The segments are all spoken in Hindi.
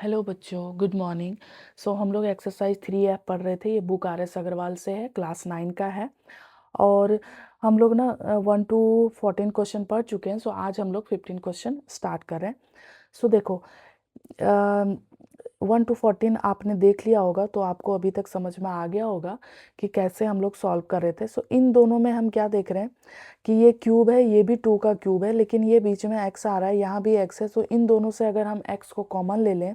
हेलो बच्चों, गुड मॉर्निंग। हम लोग एक्सरसाइज 3F पढ़ रहे थे। ये बुक RS अग्रवाल से है, क्लास 9 का है। और हम लोग ना 1 to 14 क्वेश्चन पढ़ चुके हैं। आज हम लोग 15 क्वेश्चन स्टार्ट कर रहे हैं। देखो, 1 to 14 आपने देख लिया होगा, तो आपको अभी तक समझ में आ गया होगा कि कैसे हम लोग सॉल्व कर रहे थे। इन दोनों में हम क्या देख रहे हैं कि ये क्यूब है, ये भी 2 का क्यूब है, लेकिन ये बीच में x आ रहा है, यहाँ भी x है। इन दोनों से अगर हम x को कॉमन ले लें,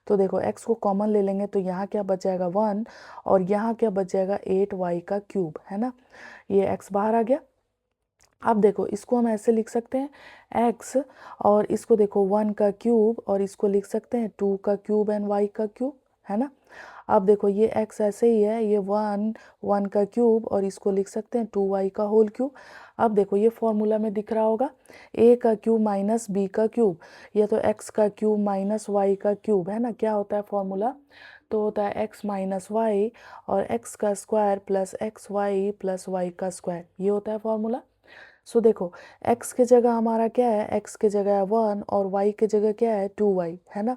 तो देखो x को कॉमन ले लेंगे तो यहाँ क्या बच जाएगा 1, और यहाँ क्या बच जाएगा 8y का क्यूब, है ना। ये x बाहर आ गया। अब देखो, इसको हम ऐसे लिख सकते हैं x, और इसको देखो 1 का क्यूब, और इसको लिख सकते हैं 2 का क्यूब एंड y का क्यूब, है ना। अब देखो, ये x ऐसे ही है, ये 1 का क्यूब, और इसको लिख सकते हैं 2y का होल क्यूब। अब देखो, ये फॉर्मूला में दिख रहा होगा a का क्यूब माइनस b का क्यूब, ये तो x का क्यूब माइनस y का क्यूब, है ना। क्या होता है फॉर्मूला? तो होता है x माइनस वाई और x का square plus X Y plus Y का स्क्वायर, ये होता है फॉर्मूला। देखो, x के जगह हमारा क्या है, x के जगह है 1, और y के जगह क्या है 2y, है ना।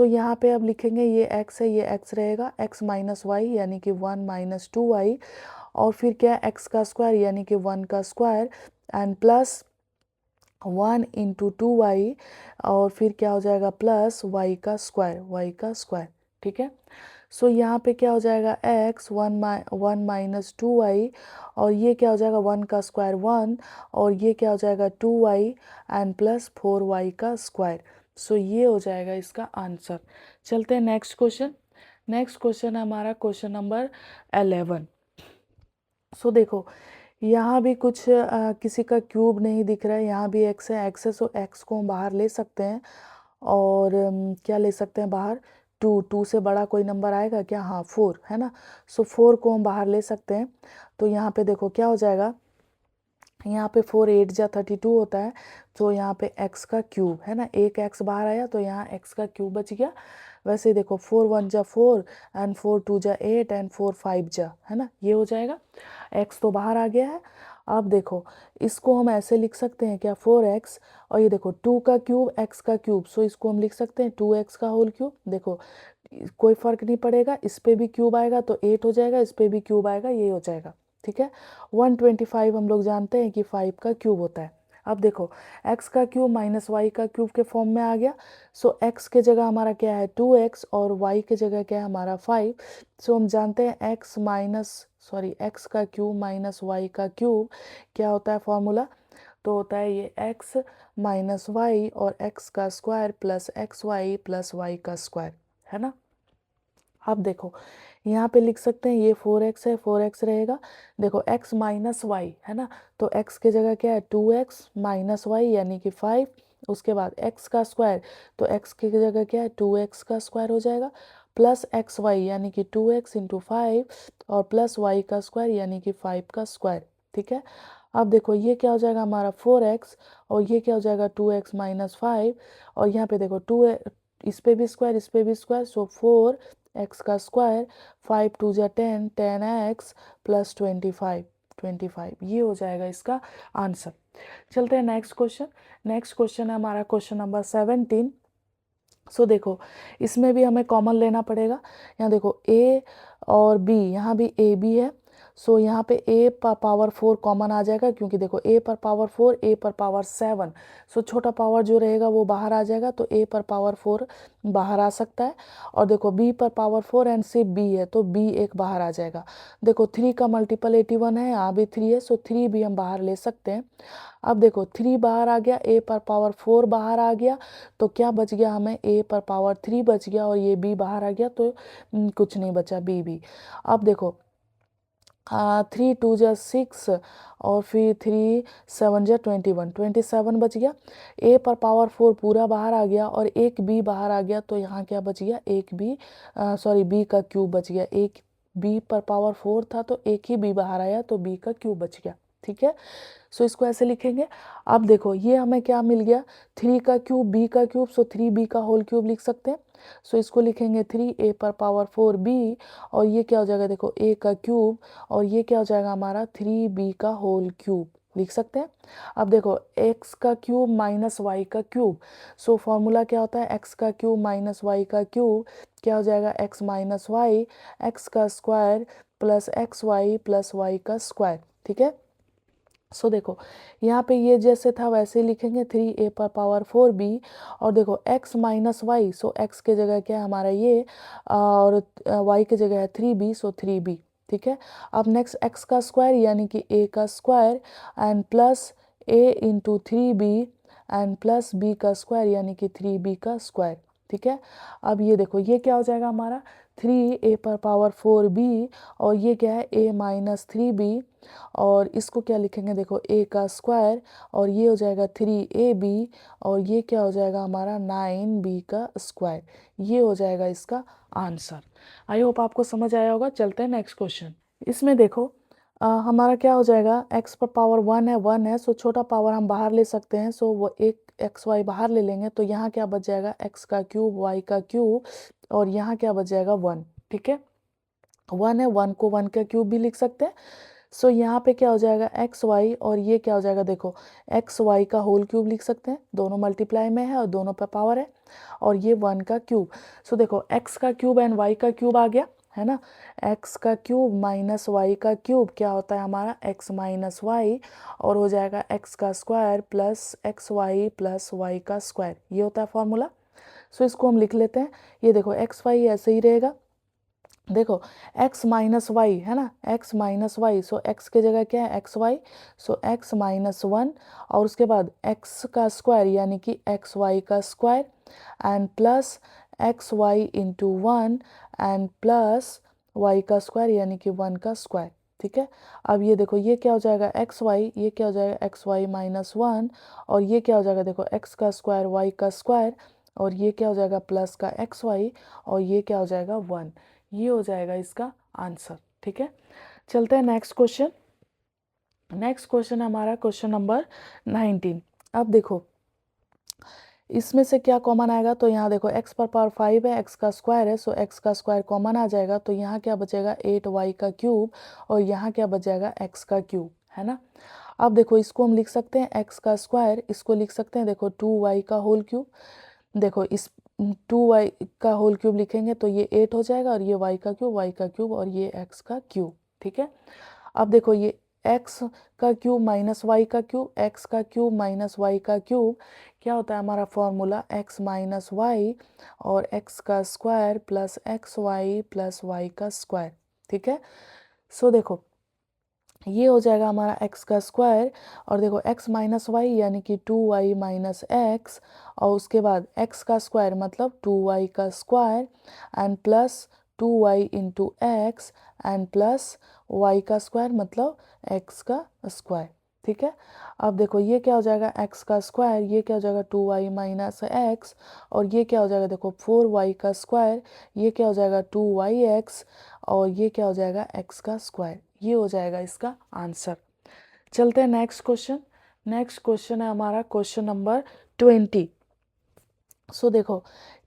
यहाँ पे अब लिखेंगे, ये x है, ये x रहेगा, x माइनस वाई यानी कि 1 माइनस 2y, और फिर क्या है x का स्क्वायर यानी कि 1 का square, and plus 1 into 2y, और फिर क्या हो जाएगा प्लस y का स्क्वायर, y का स्क्वायर, ठीक है। यहाँ पे क्या हो जाएगा x 1 माइनस 2y, और ये क्या हो जाएगा 1 का स्क्वायर 1, और ये क्या हो जाएगा 2y एंड प्लस 4y का स्क्वायर। ये हो जाएगा इसका आंसर। चलते हैं नेक्स्ट क्वेश्चन। नेक्स्ट क्वेश्चन है हमारा क्वेश्चन नंबर 11। देखो, यहाँ भी कुछ किसी का क्यूब नहीं दिख रहा है, यहाँ भी x है, x है, x को हम बाहर ले सकते हैं, और क्या ले सकते हैं बाहर, 2 से बड़ा कोई नंबर आएगा क्या? हाँ, 4, है ना। 4 को हम बाहर ले सकते हैं। तो यहाँ पे देखो क्या हो जाएगा, यहाँ पे 4 8 जा 32 होता है, तो यहाँ पे x का क्यूब, है ना, एक x बाहर आया तो यहाँ x का क्यूब बच गया। वैसे ही देखो 4 1 जा 4 एंड 4 2 जा 8 एंड 4 5 जा, है ना, ये हो जाएगा। x तो बाहर आ गया है। अब देखो, इसको हम ऐसे लिख सकते हैं क्या, 4x, और ये देखो 2 का क्यूब x का क्यूब, इसको हम लिख सकते हैं 2x का होल क्यूब। देखो, कोई फर्क नहीं पड़ेगा, इस पे भी क्यूब आएगा तो 8 हो जाएगा, इस पे भी क्यूब आएगा, ये हो जाएगा, ठीक है। 125 हम लोग जानते हैं कि 5 का क्यूब होता है। अब देखो, x का क्यूब माइनस वाई का क्यूब के फॉर्म में आ गया। x के जगह हमारा क्या है 2x, और y के जगह क्या है हमारा 5। हम जानते हैं x का क्यूब माइनस वाई का क्यूब क्या होता है फॉर्मूला, तो होता है ये x माइनस वाई और x का square plus X Y plus Y का स्क्वायर, है ना। अब देखो, यहाँ पे लिख सकते हैं ये 4x है, 4x रहेगा। देखो x माइनस वाई, है ना, तो x के जगह क्या है 2x माइनस वाई यानी कि 5। उसके बाद x का स्क्वायर, तो x की जगह क्या है 2x का स्क्वायर हो जाएगा, प्लस एक्स वाई यानी कि 2x इंटू 5, और प्लस y का स्क्वायर यानी कि 5 का स्क्वायर, ठीक है। अब देखो, ये क्या हो जाएगा हमारा 4x, और ये क्या हो जाएगा 2x माइनस 5, और यहाँ पे देखो 2, इस पे भी स्क्वायर, इस पे भी स्क्वायर, 4x का स्क्वायर, 5 2 जा 10, 10x प्लस 25, ये हो जाएगा इसका आंसर। चलते हैं नेक्स्ट क्वेश्चन। नेक्स्ट क्वेश्चन है हमारा क्वेश्चन नंबर 17। देखो, इसमें भी हमें कॉमन लेना पड़ेगा। यहाँ देखो a और b, यहाँ भी a b है। यहाँ पे a पर पावर 4 कॉमन आ जाएगा, क्योंकि देखो a पर पावर 4, a पर पावर 7, छोटा पावर जो रहेगा वो बाहर आ जाएगा, तो a पर पावर 4 बाहर आ सकता है। और देखो b पर पावर 4 एंड सिर्फ b है, तो b एक बाहर आ जाएगा। देखो 3 का मल्टीपल 81 है, यहाँ भी 3 है, 3 भी हम बाहर ले सकते हैं। अब देखो 3 बाहर आ गया, a पर पावर 4 बाहर आ गया, तो क्या बच गया हमें, a पर पावर 3 बच गया, और ये b बाहर आ गया, तो कुछ नहीं बचा, b भी। अब देखो 3 2 जा 6, और फिर 3 7 जा 21, 27 बच गया। a पर पावर 4 पूरा बाहर आ गया, और एक b बाहर आ गया, तो यहाँ क्या बच गया, एक b, b का क्यूब बच गया। एक b पर पावर 4 था, तो एक ही b बाहर आया, तो b का क्यूब बच गया, ठीक है। इसको ऐसे लिखेंगे। अब देखो, ये हमें क्या मिल गया, 3 का क्यूब b का क्यूब, 3b का होल क्यूब लिख सकते हैं। इसको लिखेंगे 3a पर पावर 4b, और ये क्या हो जाएगा, देखो a का क्यूब, और ये क्या हो जाएगा हमारा 3b का होल क्यूब लिख सकते हैं। अब देखो एक्स का क्यूब माइनस वाई का क्यूब, सो फॉर्मूला क्या होता है, एक्स का क्यूब माइनस वाई का क्यूब क्या हो जाएगा, एक्स माइनस वाई, एक्स का square plus X Y plus Y का स्क्वायर। ठीक है, सो देखो यहाँ पे ये जैसे था वैसे ही लिखेंगे 3a पर पावर 4b, और देखो x minus Y, so x के जगह क्या है हमारा ये, और y के जगह है 3b, सो 3b। ठीक है, अब नेक्स्ट x का स्क्वायर यानी कि a का square and plus a into 3b and plus b का स्क्वायर यानी कि 3b का स्क्वायर। ठीक है, अब ये देखो ये क्या हो जाएगा हमारा 3a पर पावर 4b, और ये क्या है a माइनस 3b, और इसको क्या लिखेंगे देखो a का स्क्वायर, और ये हो जाएगा 3ab, और ये क्या हो जाएगा हमारा 9b का स्क्वायर। ये हो जाएगा इसका आंसर। आई होप आपको समझ आया होगा। चलते हैं नेक्स्ट क्वेश्चन। इसमें देखो हमारा क्या हो जाएगा, x पर पावर 1 है, सो छोटा पावर हम बाहर ले सकते हैं, सो वो एक एक्स वाई बाहर ले लेंगे, तो यहाँ क्या बच जाएगा x का क्यूब y का क्यूब, और यहाँ क्या बच जाएगा 1। ठीक है, 1 है, 1 को 1 का क्यूब भी लिख सकते हैं। सो यहाँ पे क्या हो जाएगा एक्स वाई, और ये क्या हो जाएगा देखो एक्स वाई का होल क्यूब लिख सकते हैं, दोनों मल्टीप्लाई में है और दोनों पे पावर है, और ये 1 का क्यूब। सो देखो एक्स का क्यूब एंड वाई का क्यूब आ गया है ना, एक्स का क्यूब माइनस वाई का क्यूब क्या होता है हमारा एक्स माइनस वाई, और हो जाएगा एक्स का square plus X Y plus Y का स्क्वायर। ये होता है फॉर्मूला। सो इसको हम लिख लेते हैं। ये देखो एक्स वाई ऐसे ही रहेगा, देखो x माइनस वाई है ना, x minus Y, so x के जगह क्या है X Y, so x minus 1, और उसके बाद x का स्क्वायर यानी कि एक्स वाई का square and plus X Y into 1 and plus y का स्क्वायर यानी कि 1 का स्क्वायर। ठीक है, अब ये देखो ये क्या हो जाएगा एक्स वाई, ये क्या हो जाएगा एक्स वाई माइनस 1, और ये क्या हो जाएगा देखो x का स्क्वायर y का स्क्वायर, और ये क्या हो जाएगा प्लस का एक्स वाई, और ये क्या हो जाएगा 1। ये हो जाएगा इसका आंसर। ठीक है, चलते हैं नेक्स्ट क्वेश्चन। नेक्स्ट क्वेश्चन हमारा क्वेश्चन नंबर 19। अब देखो इसमें से क्या कॉमन आएगा, तो यहाँ देखो x पर पावर 5 है, x का स्क्वायर है, सो x का स्क्वायर कॉमन आ जाएगा, तो यहाँ क्या बचेगा 8y का क्यूब, और यहाँ क्या बच जाएगा x का क्यूब है ना। अब देखो इसको हम लिख सकते हैं x का स्क्वायर, इसको लिख सकते हैं देखो 2y का होल क्यूब। देखो इस 2y का होल क्यूब लिखेंगे तो ये 8 हो जाएगा, और ये y का क्यूब और ये x का क्यूब। ठीक है, अब देखो ये x का क्यूब माइनस वाई का क्यूब, x का क्यूब माइनस वाई का क्यूब क्या होता है हमारा फॉर्मूला x माइनस वाई, और x का square plus X Y plus Y का स्क्वायर। ठीक है, सो देखो ये हो जाएगा हमारा x का स्क्वायर, और देखो x माइनस वाई यानी कि 2y माइनस एक्स, और उसके बाद x का स्क्वायर मतलब 2y का square and plus 2y into x and plus y का स्क्वायर मतलब x का स्क्वायर। ठीक है, अब देखो ये क्या हो जाएगा x का स्क्वायर, ये क्या हो जाएगा 2y माइनस एक्स, और ये क्या हो जाएगा देखो 4y का स्क्वायर, ये क्या हो जाएगा 2yx, और ये क्या हो जाएगा x का स्क्वायर। ये हो जाएगा इसका आंसर। चलते हैं नेक्स्ट क्वेश्चन। नेक्स्ट क्वेश्चन है हमारा क्वेश्चन नंबर 20। सो देखो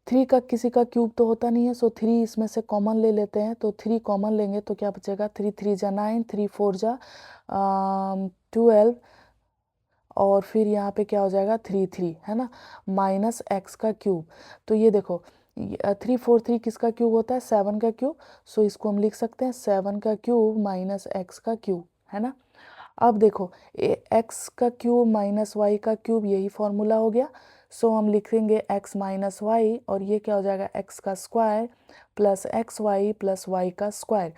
3 का किसी का क्यूब तो होता नहीं है, सो 3 इसमें से कॉमन ले लेते हैं, तो 3 कॉमन लेंगे तो क्या बचेगा 3 3 जा 9, 3 4 जा 12, और फिर यहाँ पे क्या हो जाएगा 3 3 है ना, माइनस एक्स का क्यूब। तो ये देखो 3 4 3 किसका क्यूब होता है 7 का क्यूब, सो इसको हम लिख सकते हैं 7 का क्यूब माइनस एक्स का क्यूब है ना। अब देखो एक्स का क्यूब माइनस वाई का क्यूब यही फॉर्मूला हो गया, सो हम लिखेंगे एक्स माइनस वाई, और ये क्या हो जाएगा एक्स का square plus X Y plus Y का स्क्वायर।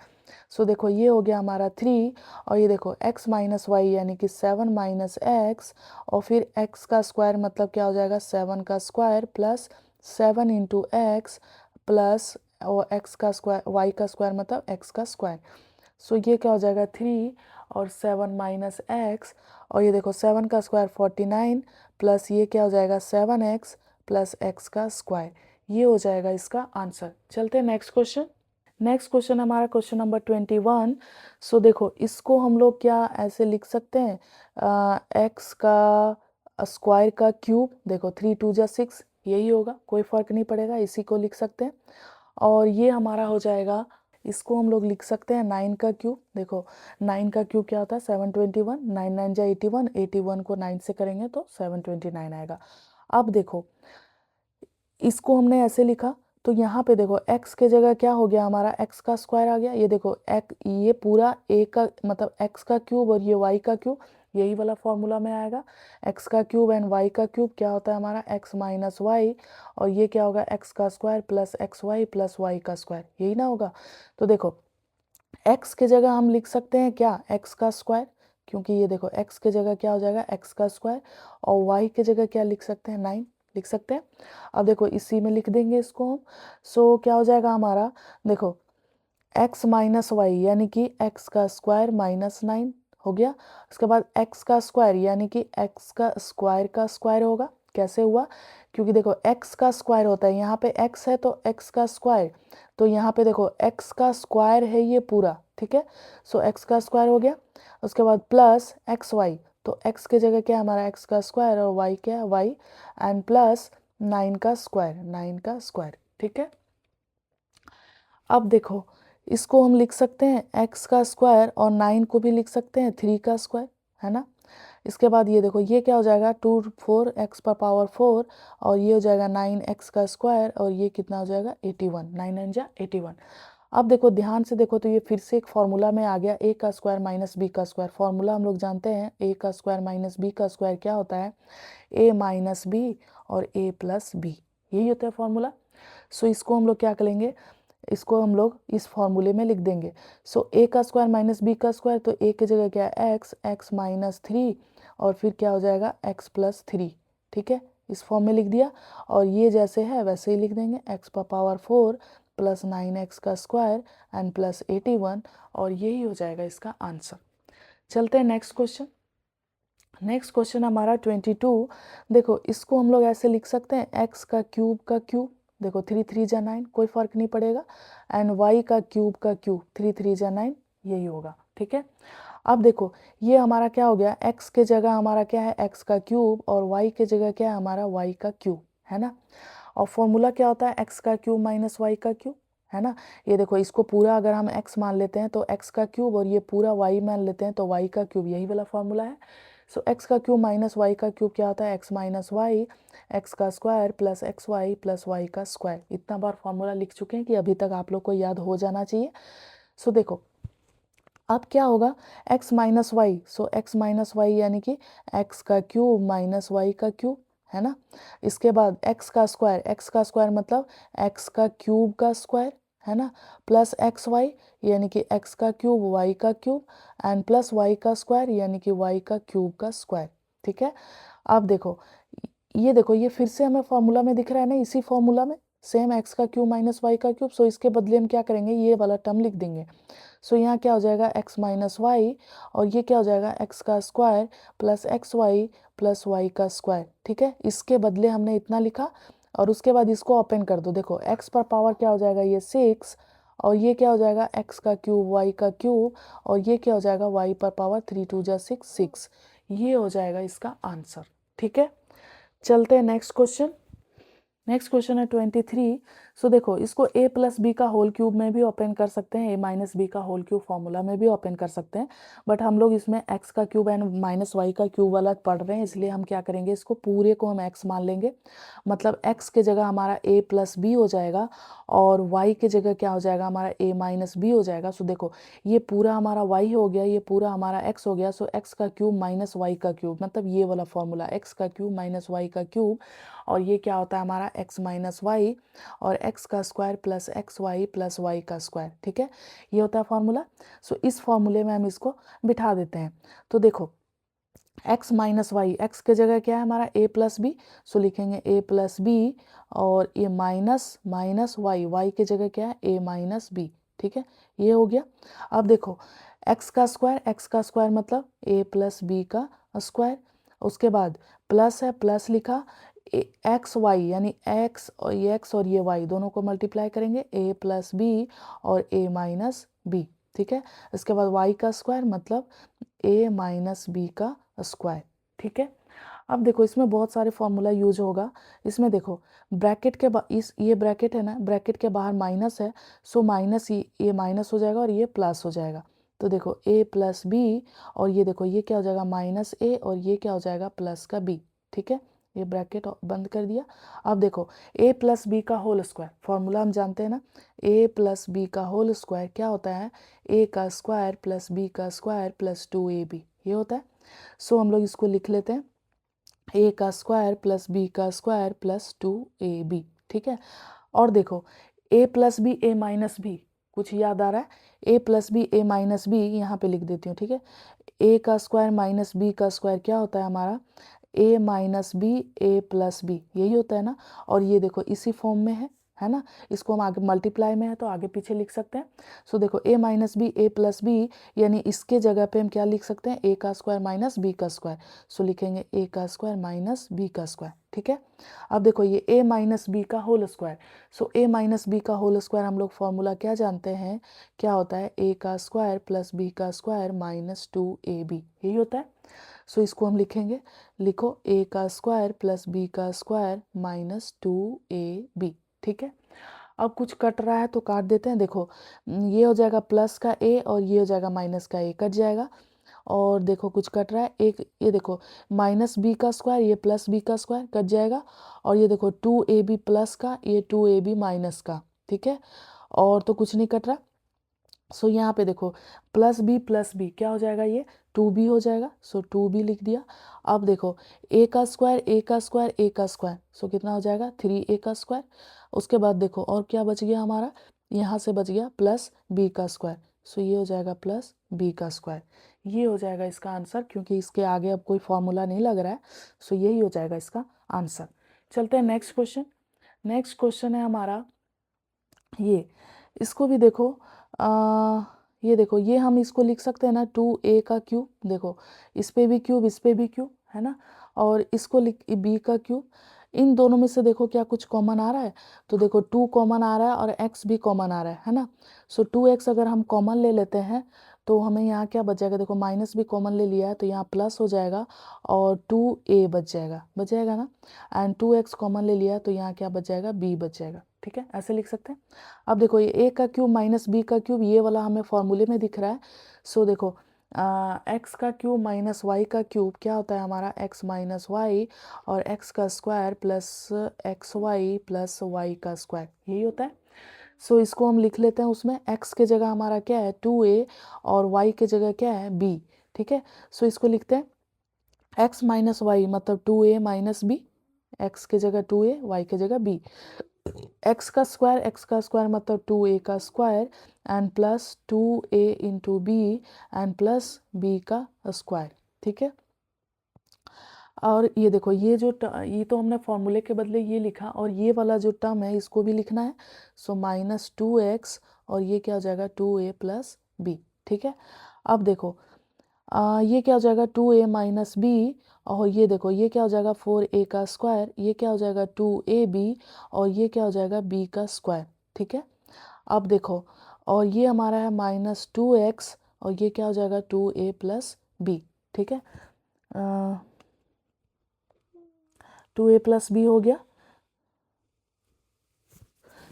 सो देखो ये हो गया हमारा 3, और ये देखो x माइनस वाई यानी कि 7 माइनस एक्स, और फिर x का स्क्वायर मतलब क्या हो जाएगा 7 का square plus 7 into x plus और x का स्क्वायर y का स्क्वायर मतलब x का स्क्वायर। सो ये क्या हो जाएगा 3 और 7 माइनस एक्स, और ये देखो 7 का स्क्वायर 49 प्लस ये क्या हो जाएगा 7x प्लस x का स्क्वायर। ये हो जाएगा इसका आंसर। चलते हैं नेक्स्ट क्वेश्चन। नेक्स्ट क्वेश्चन हमारा क्वेश्चन नंबर 21। सो देखो इसको हम लोग क्या ऐसे लिख सकते हैं एक्स का स्क्वायर का क्यूब, देखो 3 2 जा 6 यही होगा, कोई फर्क नहीं पड़ेगा, इसी को लिख सकते हैं। और ये हमारा हो जाएगा इसको हम लोग लिख सकते हैं 9 का क्यूब। देखो 9 का क्यूब क्या होता है 721, 9 9 जा 81, 81 को 9 से करेंगे तो 729 आएगा। अब देखो इसको हमने ऐसे लिखा, तो यहाँ पे देखो x के जगह क्या हो गया हमारा, x का स्क्वायर आ गया। ये देखो ये पूरा a का मतलब x का क्यूब और ये y का क्यूब, यही वाला फॉर्मूला में आएगा। x का क्यूब एंड y का क्यूब क्या होता है हमारा x माइनस वाई, और ये क्या होगा x का square plus X Y plus Y का स्क्वायर, यही ना होगा। तो देखो x के जगह हम लिख सकते हैं क्या, x का स्क्वायर, क्योंकि ये देखो x के जगह क्या हो जाएगा x का स्क्वायर, और y के जगह क्या लिख सकते हैं 9 लिख सकते हैं। अब देखो इसी में लिख देंगे इसको हम। सो क्या हो जाएगा हमारा, देखो x माइनस वाई यानी कि x का स्क्वायर माइनस 9 हो गया। उसके बाद x का स्क्वायर यानी कि x का स्क्वायर होगा। कैसे हुआ, क्योंकि देखो x का स्क्वायर होता है, यहाँ पे x है तो x का स्क्वायर, तो यहाँ पे देखो x का स्क्वायर है ये पूरा, ठीक है। सो x का स्क्वायर हो गया। उसके बाद प्लस एक्स वाई, तो x के जगह क्या है हमारा x का स्क्वायर और y क्या है y, एंड प्लस 9 का स्क्वायर, 9 का स्क्वायर, ठीक है। अब देखो इसको हम लिख सकते हैं x का स्क्वायर, और 9 को भी लिख सकते हैं 3 का स्क्वायर, है ना। इसके बाद ये देखो ये क्या हो जाएगा 2 4 x पर पावर 4, और ये हो जाएगा 9 x का स्क्वायर, और ये कितना हो जाएगा 81, 9 9 जा 81। अब देखो ध्यान से देखो तो ये फिर से एक फॉर्मूला में आ गया, a का स्क्वायर माइनस b का स्क्वायर। फॉर्मूला हम लोग जानते हैं a का स्क्वायर माइनस b का स्क्वायर क्या होता है, a माइनस b और a प्लस b, यही होता है फॉर्मूला। सो इसको हम लोग क्या करेंगे, इसको हम लोग इस फॉर्मूले में लिख देंगे। सो a का स्क्वायर माइनस b का स्क्वायर, तो a की जगह क्या है x माइनस 3, और फिर क्या हो जाएगा x प्लस 3, ठीक है। इस फॉर्म में लिख दिया, और ये जैसे है वैसे ही लिख देंगे, x पर पावर 4 प्लस 9x का स्क्वायर एंड प्लस 81, और यही हो जाएगा इसका आंसर। चलते हैं नेक्स्ट क्वेश्चन। नेक्स्ट क्वेश्चन हमारा 22। देखो इसको हम लोग ऐसे लिख सकते हैं x का क्यूब, देखो 3 3 जा 9, कोई फर्क नहीं पड़ेगा, एंड y का क्यूब 3 3 जा 9, यही होगा, ठीक है। अब देखो ये हमारा क्या हो गया, x के जगह हमारा क्या है x का क्यूब, और y के जगह क्या है हमारा y का क्यूब, है ना। और फॉर्मूला क्या होता है x का क्यूब माइनस y का क्यूब, है ना। ये देखो इसको पूरा अगर हम x मान लेते हैं तो x का क्यूब, और ये पूरा y मान लेते हैं तो y का क्यूब, यही वाला फॉर्मूला है। सो x का क्यूब माइनस y का क्यूब क्या होता है x माइनस वाई, एक्स का square plus X Y plus Y का स्क्वायर। इतना बार फॉर्मूला लिख चुके हैं कि अभी तक आप लोग को याद हो जाना चाहिए। सो देखो अब क्या होगा x minus Y, so x minus Y यानी कि x का क्यूब माइनस वाई का क्यूब, है ना। इसके बाद x का स्क्वायर मतलब x का क्यूब का स्क्वायर, है ना, प्लस एक्स वाई यानी कि x का क्यूब y का क्यूब, एंड प्लस y का स्क्वायर यानी कि y का क्यूब का स्क्वायर, ठीक है। अब देखो ये फिर से हमें फॉर्मूला में दिख रहा है ना, इसी फॉर्मूला में सेम x का क्यूब माइनस वाई का क्यूब। सो इसके बदले हम क्या करेंगे, ये वाला टर्म लिख देंगे। सो यहाँ क्या हो जाएगा x माइनस वाई, और ये क्या हो जाएगा x का square plus X Y plus Y का स्क्वायर, ठीक है। इसके बदले हमने इतना लिखा, और उसके बाद इसको ओपन कर दो। देखो x पर पावर क्या हो जाएगा ये 6, और ये क्या हो जाएगा x का क्यूब y का क्यूब, और ये क्या हो जाएगा y पर पावर 3 2 जा 6 6, ये हो जाएगा इसका आंसर, ठीक है। चलते हैं नेक्स्ट क्वेश्चन। नेक्स्ट क्वेश्चन है 23। सो देखो इसको a प्लस बी का होल क्यूब में भी ओपन कर सकते हैं, a माइनस बी का होल क्यूब फॉर्मूला में भी ओपन कर सकते हैं, बट हम लोग इसमें x का क्यूब एंड माइनस वाई का क्यूब वाला पढ़ रहे हैं, इसलिए हम क्या करेंगे इसको पूरे को हम x मान लेंगे। मतलब x के जगह हमारा a प्लस बी हो जाएगा, और y के जगह क्या हो जाएगा हमारा a माइनस बी हो जाएगा। सो देखो ये पूरा हमारा y हो गया, ये पूरा हमारा x हो गया। सो x का क्यूब माइनस वाई का क्यूब, मतलब ये वाला फॉर्मूला x का क्यूब माइनस वाई का क्यूब, और ये क्या होता है हमारा x माइनस वाई, और x का square plus X Y plus Y का स्क्वायर, ठीक है। ये होता है फॉर्मूला। सो इस फॉर्मूले में हम इसको बिठा देते हैं। तो देखो x माइनस वाई, एक्स के जगह क्या है हमारा a प्लस बी, सो लिखेंगे a प्लस बी, और ये माइनस माइनस वाई, वाई के जगह क्या है a माइनस बी, ठीक है। ये हो गया। अब देखो x का स्क्वायर मतलब a प्लस बी का स्क्वायर, उसके बाद प्लस है, प्लस लिखा, एक्स वाई यानी एक्स और ये वाई दोनों को मल्टीप्लाई करेंगे, a प्लस बी और a माइनस बी, ठीक है। इसके बाद y का स्क्वायर मतलब a माइनस बी का स्क्वायर, ठीक है। अब देखो इसमें बहुत सारे फॉर्मूला यूज होगा। इसमें देखो ब्रैकेट के इस ये ब्रैकेट है ना, ब्रैकेट के बाहर माइनस है, सो माइनस ये माइनस हो जाएगा और ये प्लस हो जाएगा। तो देखो a प्लस बी, और ये देखो ये क्या हो जाएगा माइनस a, और ये क्या हो जाएगा प्लस का b। ठीक है, ये ब्रैकेट बंद कर दिया। अब देखो a प्लस बी का होल स्क्वायर, फॉर्मूला हम जानते हैं ना, a प्लस बी का होल स्क्वायर क्या होता है, a का स्क्वायर प्लस b का स्क्वायर प्लस 2ab, ये होता है। सो हम लोग इसको लिख लेते हैं, a का स्क्वायर प्लस b का स्क्वायर प्लस 2ab। ठीक है, और देखो a plus B A minus B, कुछ याद आ रहा है, a plus B A minus B यहाँ पे लिख देती हूँ। ठीक है, a का स्क्वायर माइनस b का स्क्वायर क्या होता है हमारा, a minus B A plus B, यही होता है ना। और ये देखो इसी फॉर्म में है ना, इसको हम आगे मल्टीप्लाई में है तो आगे पीछे लिख सकते हैं। सो देखो a minus B A plus B, यानी इसके जगह पे हम क्या लिख सकते हैं, a का स्क्वायर माइनस b का स्क्वायर। सो लिखेंगे a का स्क्वायर माइनस b का स्क्वायर। ठीक है, अब देखो ये a माइनस बी का whole square, so a minus B का होल स्क्वायर हम लोग फॉर्मूला क्या जानते हैं, क्या होता है, a का स्क्वायर प्लस b का स्क्वायर माइनस 2ab, यही होता है। सो इसको हम लिखेंगे, लिखो a का स्क्वायर प्लस b का स्क्वायर माइनस 2ab। ठीक है, अब कुछ कट रहा है तो काट देते हैं। देखो ये हो जाएगा प्लस का a और ये हो जाएगा माइनस का a, कट जाएगा। और देखो कुछ कट रहा है, एक ये देखो माइनस बी का स्क्वायर, ये प्लस बी का स्क्वायर, कट जाएगा। और ये देखो 2ab प्लस का, ये 2ab माइनस का। ठीक है, और तो कुछ नहीं कट रहा। सो यहाँ पे देखो प्लस बी क्या हो जाएगा, ये 2b हो जाएगा। सो 2b लिख दिया। अब देखो a का स्क्वायर a का स्क्वायर a का स्क्वायर, सो कितना हो जाएगा 3a का स्क्वायर। उसके बाद देखो और क्या बच गया हमारा, यहाँ से बच गया प्लस b का स्क्वायर। सो ये हो जाएगा प्लस b का स्क्वायर, ये हो जाएगा इसका आंसर, क्योंकि इसके आगे अब कोई फॉर्मूला नहीं लग रहा है। सो यही हो जाएगा इसका आंसर। चलते हैं नेक्स्ट क्वेश्चन। नेक्स्ट क्वेश्चन है हमारा ये, इसको भी देखो ये देखो ये हम इसको लिख सकते हैं ना 2a का क्यूब, देखो इस पे भी क्यूब इस पे भी क्यूब है ना, और इसको लिख b का क्यूब। इन दोनों में से देखो क्या कुछ कॉमन आ रहा है, तो देखो 2 कॉमन आ रहा है और x भी कॉमन आ रहा है ना। सो 2x अगर हम कॉमन ले लेते हैं तो हमें यहाँ क्या बच जाएगा, देखो माइनस भी कॉमन ले लिया है तो यहाँ प्लस हो जाएगा और 2a बच जाएगा ना। एंड 2x कॉमन ले लिया तो यहाँ क्या बच जाएगा, b बच जाएगा। ठीक है, ऐसे लिख सकते हैं। अब देखो ये a का क्यूब माइनस b का क्यूब, ये वाला हमें फॉर्मूले में दिख रहा है। सो देखो x का क्यूब माइनस y का क्यूब क्या होता है हमारा, x माइनस वाई, और x का square plus X Y plus Y का स्क्वायर, यही होता है। सो इसको हम लिख लेते हैं, उसमें x के जगह हमारा क्या है 2a और y के जगह क्या है b। ठीक है, सो इसको लिखते हैं x माइनस वाई मतलब 2a माइनस b, x के जगह 2a y के जगह b। x का स्क्वायर मतलब 2a का square and plus 2a into B and plus b का स्क्वायर। ठीक है, और ये देखो ये जो ये तो हमने फॉर्मूले के बदले ये लिखा, और ये वाला जो टर्म है इसको भी लिखना है। सो माइनस 2x और ये क्या हो जाएगा 2a प्लस बी। ठीक है, अब देखो ये क्या हो जाएगा 2a माइनस बी, और ये देखो ये क्या हो जाएगा 4a का स्क्वायर, ये क्या हो जाएगा 2ab, और ये क्या हो जाएगा b का स्क्वायर। ठीक है, अब देखो और ये हमारा है माइनस 2x और ये क्या हो जाएगा 2a प्लस बी। ठीक है, 2a प्लस बी हो गया।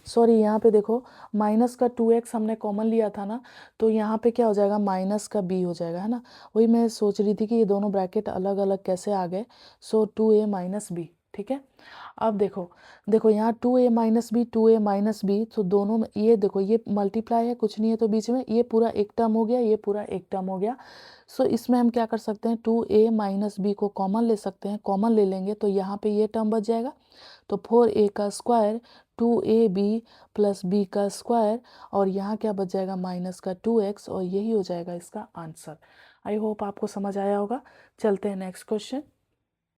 सॉरी यहाँ पे देखो माइनस का 2x हमने कॉमन लिया था ना, तो यहाँ पे क्या हो जाएगा माइनस का b हो जाएगा, है ना। वही मैं सोच रही थी कि ये दोनों ब्रैकेट अलग अलग कैसे आ गए। सो 2a माइनस बी। ठीक है, अब देखो देखो यहाँ 2a minus B 2a minus B, तो दोनों में ये देखो ये मल्टीप्लाई है, कुछ नहीं है तो बीच में ये पूरा एक टर्म हो गया, ये पूरा एक टर्म हो गया। सो इसमें हम क्या कर सकते हैं 2a माइनस बी को कॉमन ले सकते हैं, कॉमन ले लेंगे तो यहाँ पे ये टर्म बच जाएगा। तो 4a का स्क्वायर 2ab प्लस b का स्क्वायर, और यहाँ क्या बच जाएगा माइनस का 2x, और यही हो जाएगा इसका आंसर। आई होप आपको समझ आया होगा। चलते हैं नेक्स्ट क्वेश्चन।